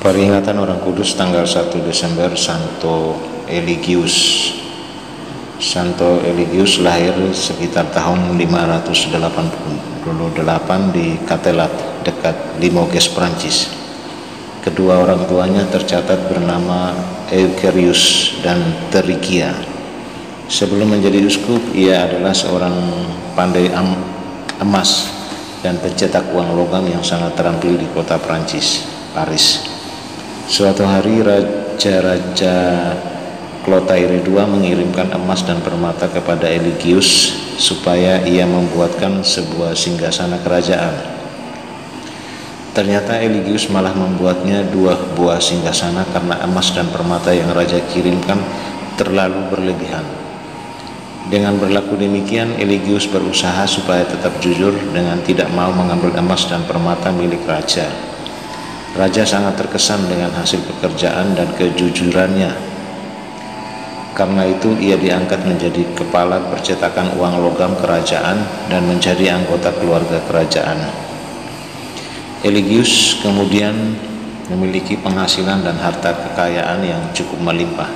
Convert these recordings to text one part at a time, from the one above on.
Peringatan Orang Kudus tanggal 1 Desember Santo Eligius. Santo Eligius lahir sekitar tahun 588 di Catelat dekat Limoges, Prancis. Kedua orang tuanya tercatat bernama Eucherius dan Terikia. Sebelum menjadi uskup, ia adalah seorang pandai emas dan pencetak uang logam yang sangat terampil di kota Prancis, Paris. Suatu hari Raja Clotaire II mengirimkan emas dan permata kepada Eligius supaya ia membuatkan sebuah singgasana kerajaan. Ternyata Eligius malah membuatnya 2 buah singgasana karena emas dan permata yang raja kirimkan terlalu berlebihan. Dengan berlaku demikian, Eligius berusaha supaya tetap jujur dengan tidak mau mengambil emas dan permata milik raja. Raja sangat terkesan dengan hasil pekerjaan dan kejujurannya. Karena itu ia diangkat menjadi kepala percetakan uang logam kerajaan dan menjadi anggota keluarga kerajaan. Eligius kemudian memiliki penghasilan dan harta kekayaan yang cukup melimpah.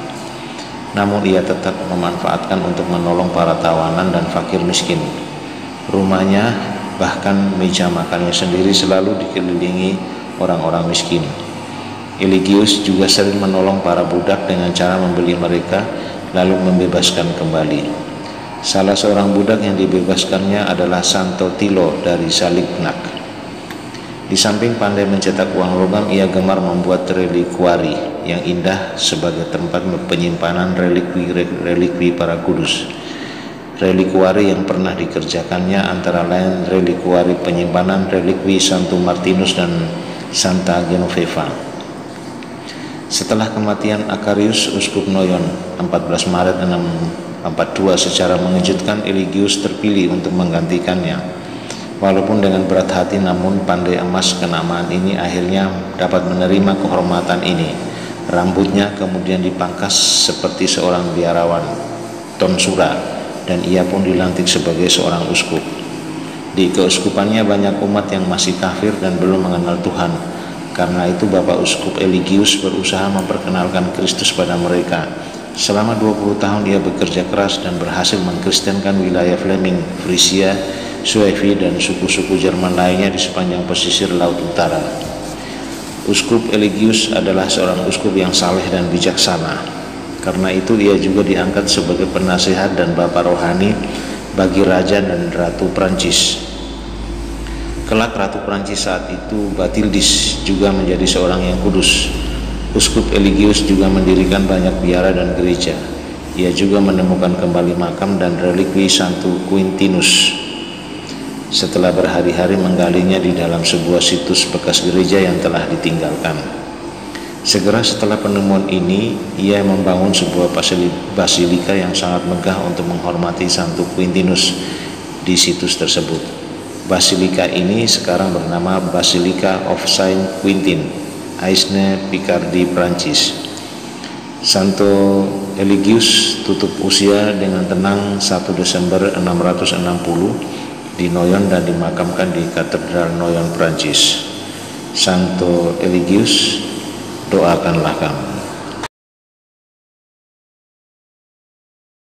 Namun ia tetap memanfaatkan untuk menolong para tawanan dan fakir miskin. Rumahnya, bahkan meja makannya sendiri selalu dikelilingi orang-orang miskin. Eligius juga sering menolong para budak dengan cara membeli mereka lalu membebaskan kembali. Salah seorang budak yang dibebaskannya adalah Santo Tilo dari Salignac. Di samping pandai mencetak uang logam, ia gemar membuat relikuari yang indah sebagai tempat penyimpanan relikwi para kudus. Relikuari yang pernah dikerjakannya antara lain relikuari penyimpanan relikwi Santo Martinus dan Santa Genoveva. Setelah kematian Akarius, uskup Noyon, 14 Maret 642, secara mengejutkan Eligius terpilih untuk menggantikannya. Walaupun dengan berat hati, namun pandai emas kenamaan ini akhirnya dapat menerima kehormatan ini. Rambutnya kemudian dipangkas seperti seorang biarawan, tonsura, dan ia pun dilantik sebagai seorang uskup. Di keuskupannya banyak umat yang masih kafir dan belum mengenal Tuhan. Karena itu Bapak Uskup Eligius berusaha memperkenalkan Kristus pada mereka. Selama 20 tahun ia bekerja keras dan berhasil mengkristenkan wilayah Fleming, Frisia, Suevi, dan suku-suku Jerman lainnya di sepanjang pesisir Laut Utara. Uskup Eligius adalah seorang uskup yang saleh dan bijaksana. Karena itu ia juga diangkat sebagai penasihat dan bapak rohani bagi Raja dan Ratu Prancis. Kelak Ratu Prancis saat itu, Batildis, juga menjadi seorang yang kudus. Uskup Eligius juga mendirikan banyak biara dan gereja. Ia juga menemukan kembali makam dan relikwi Santo Quintinus setelah berhari-hari menggalinya di dalam sebuah situs bekas gereja yang telah ditinggalkan. Segera setelah penemuan ini, ia membangun sebuah basilika yang sangat megah untuk menghormati Santo Quintinus di situs tersebut. Basilika ini sekarang bernama Basilica of Saint Quentin, Aisne, Picardie, Prancis. Santo Eligius tutup usia dengan tenang 1 Desember 660 di Noyon dan dimakamkan di Katedral Noyon, Prancis. Santo Eligius, doakanlah kami.